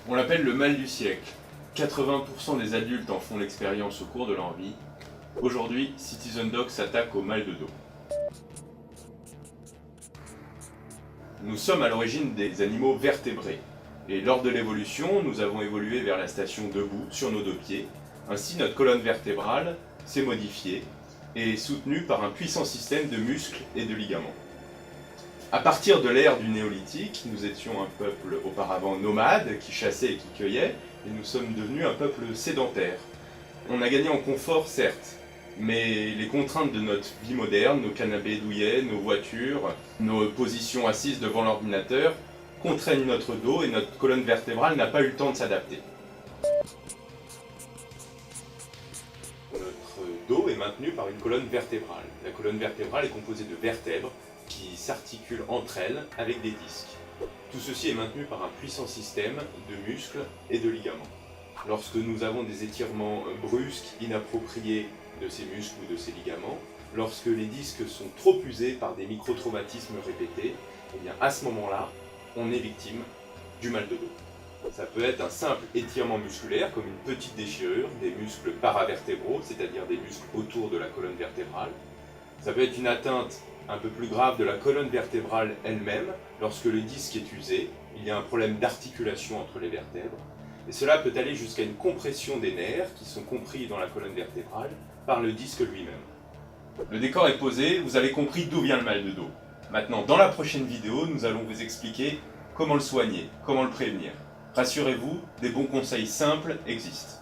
On l'appelle le mal du siècle. 80% des adultes en font l'expérience au cours de leur vie. Aujourd'hui, Citizen Dog s'attaque au mal de dos. Nous sommes à l'origine des animaux vertébrés. Et lors de l'évolution, nous avons évolué vers la station debout, sur nos deux pieds. Ainsi, notre colonne vertébrale s'est modifiée et est soutenue par un puissant système de muscles et de ligaments. À partir de l'ère du néolithique, nous étions un peuple auparavant nomade, qui chassait et qui cueillait, et nous sommes devenus un peuple sédentaire. On a gagné en confort, certes, mais les contraintes de notre vie moderne, nos canapés douillets, nos voitures, nos positions assises devant l'ordinateur, contraignent notre dos et notre colonne vertébrale n'a pas eu le temps de s'adapter. Notre dos est maintenu par une colonne vertébrale. La colonne vertébrale est composée de vertèbres qui s'articulent entre elles avec des disques. Tout ceci est maintenu par un puissant système de muscles et de ligaments. Lorsque nous avons des étirements brusques, inappropriés de ces muscles ou de ces ligaments, lorsque les disques sont trop usés par des microtraumatismes répétés, eh bien à ce moment-là, on est victime du mal de dos. Ça peut être un simple étirement musculaire, comme une petite déchirure des muscles paravertébraux, c'est-à-dire des muscles autour de la colonne vertébrale. Ça peut être une atteinte un peu plus grave de la colonne vertébrale elle-même. Lorsque le disque est usé, il y a un problème d'articulation entre les vertèbres. Et cela peut aller jusqu'à une compression des nerfs qui sont compris dans la colonne vertébrale par le disque lui-même. Le décor est posé, vous avez compris d'où vient le mal de dos. Maintenant, dans la prochaine vidéo, nous allons vous expliquer comment le soigner, comment le prévenir. Rassurez-vous, des bons conseils simples existent.